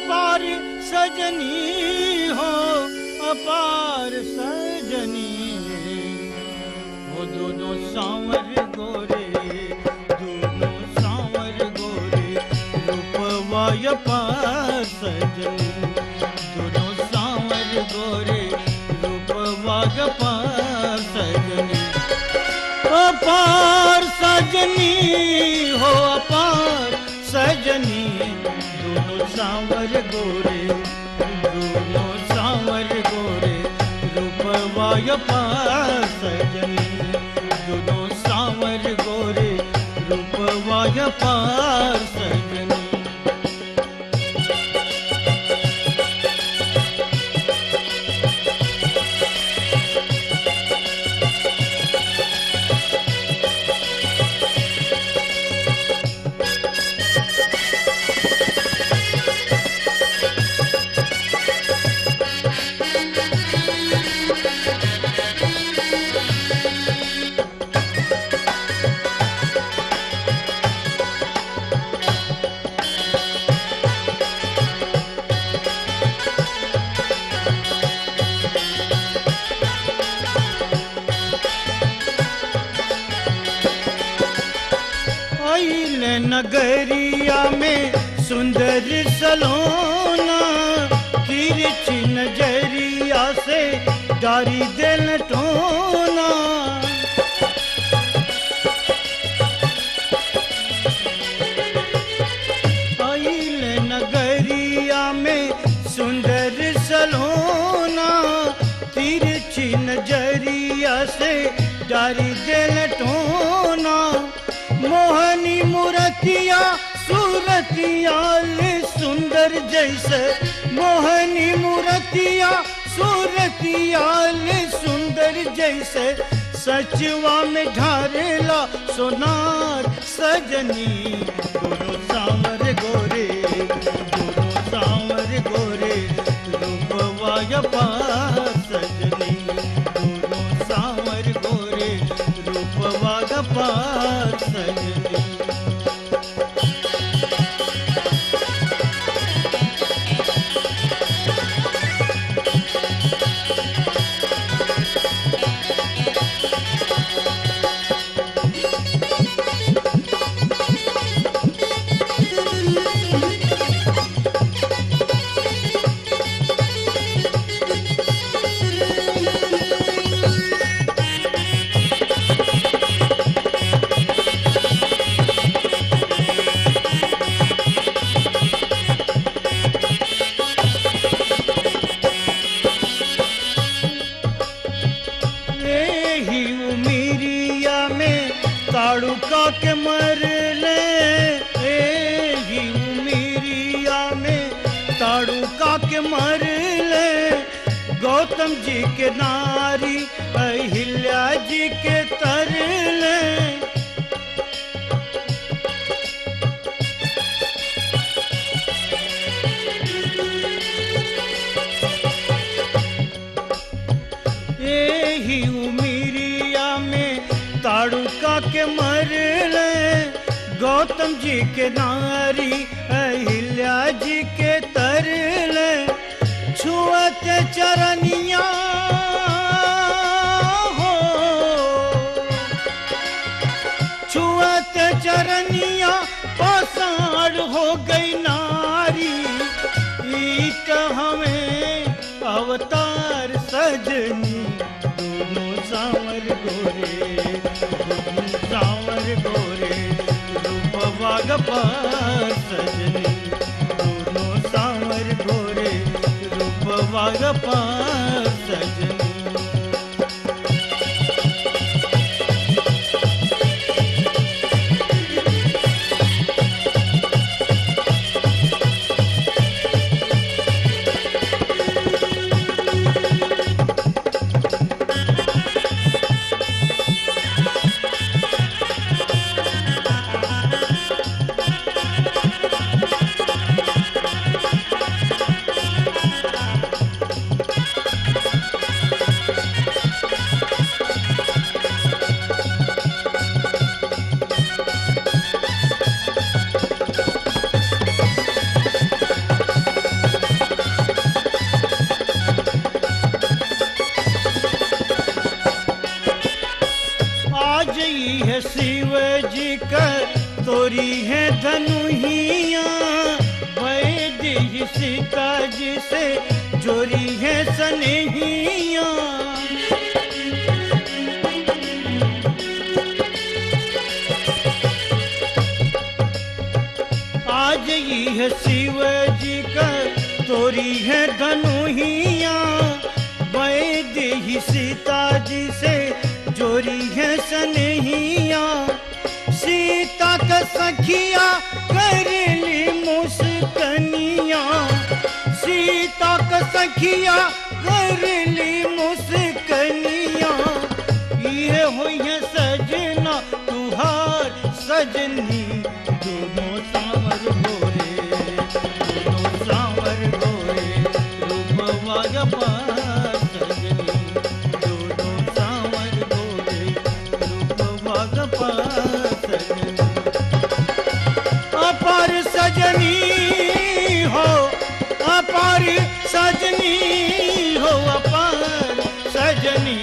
अपार सजनी हो, अपार सजनी हो। दोनों सांवर गोरे, दोनों सांवर गोरे, रूपवा अपार सजनी। दोनों सांवर गोरे, रूपवा अपार सजनी। अपार सजनी हो, अपार सजनी। दोनों सांवर गोरे, दोनों सांवर गोरे, रूपवा अपार सजनी। दोनों सांवर गोरे, रूपवा अपार सजनी। नगरिया में सुंदर सलोना, तिरछी नजरिया से डारी दिल टोना। आइल नगरिया में सुंदर सलोना, तिरछी नजरिया से डारी दिल टोना। मोहनी मूर्तिया सूरतिया सुंदर जैसे, मोहनी मूर्तिया सूरतिया सुंदर जैसे, सचवा में ढारेला सोनार सजनी। दोनों सांवर गोरे, दोनों सांवर गोरे, रूपवा अपार सजनी। दोनों सांवर गोरे, रूपवा अपार सजनी। ताड़ुका के मरले ही उमीरिया में, ताड़ुका के मरले गौतम जी के नारी, अहिल्या जी के तरले। ही उमीरिया में ताड़ुका के मरले गौतम जी के नारी, अहिल्या जी के तरले। छुअत चरनिया हो, छुअत चरनिया पाषाण हो गई नारी। ईट हमें अवतार सजनी। दोनों सांवर गोरे, दोनों सांवर गोरे, रूपवा अपार सजनी। दोनों सांवर गोरे, रूपवा अपार सजनी। शिव जी का तोरी है धनुहिया, वैदेही सीता जी से जोरी है सनेहिया। आज ही है शिव जी का तोरी है धनुहिया, वैदेही सीता जी से जोरी है सनेहिया। सीता का सखिया करेली मुस्कनिया, सीता का सखिया करेली मुस्कनिया। ये हुई है सजना तुहार सजनी, दोनों सांवर गोरे, दोनों सांवर गोरे, रूपवा अपार सजनी, दोनों सांवर गोरे, रूपवा अपार सजनी। अपार सजनी हो, अपार सजनी हो, अपार सजनी,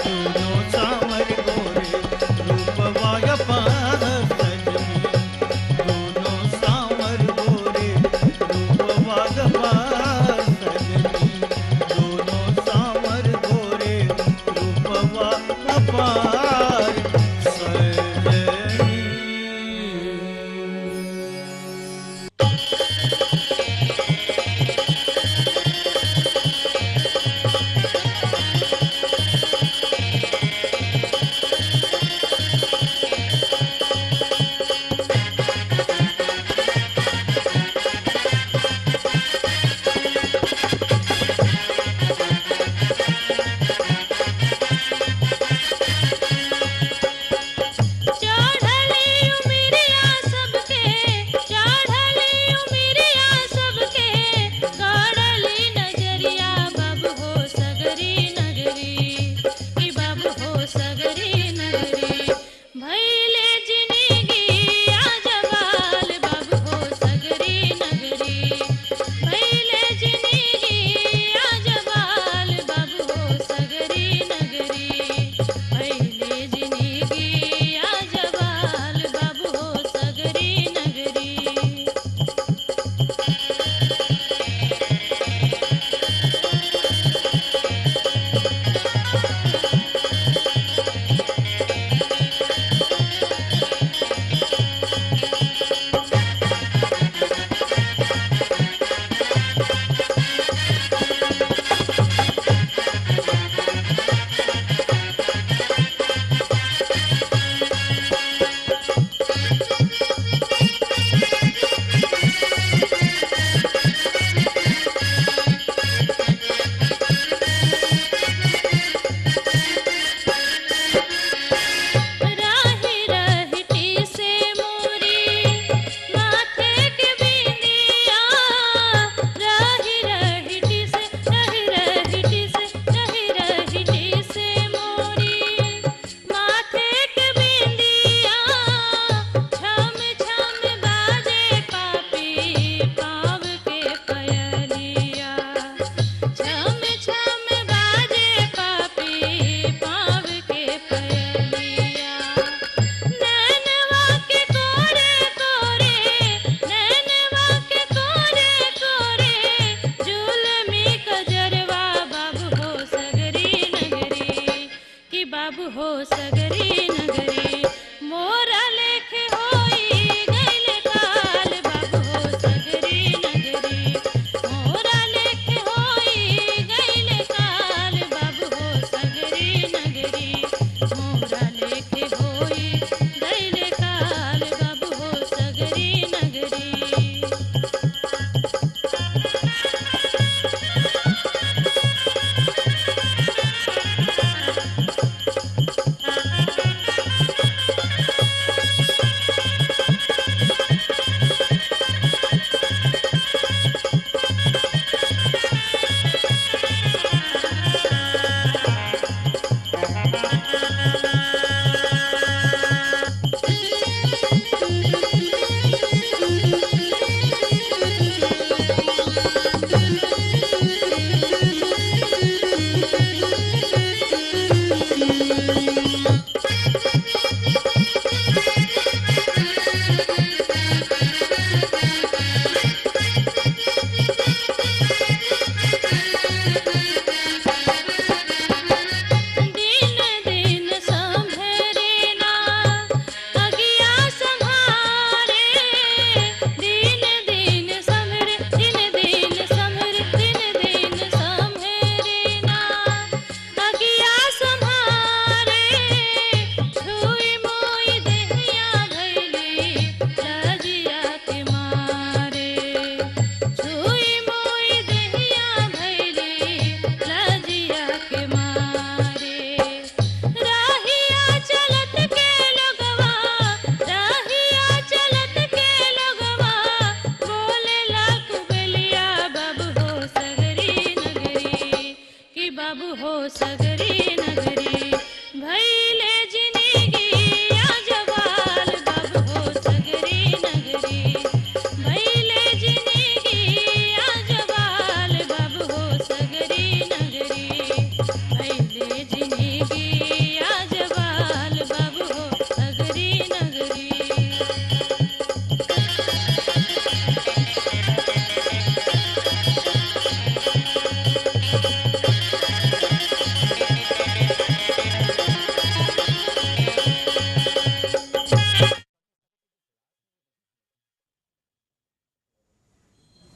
दोनों सांवर गोरे, रूपवा अपार सजनी।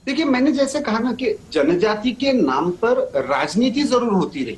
देखिए, मैंने जैसे कहा ना कि जनजाति के नाम पर राजनीति जरूर होती रही,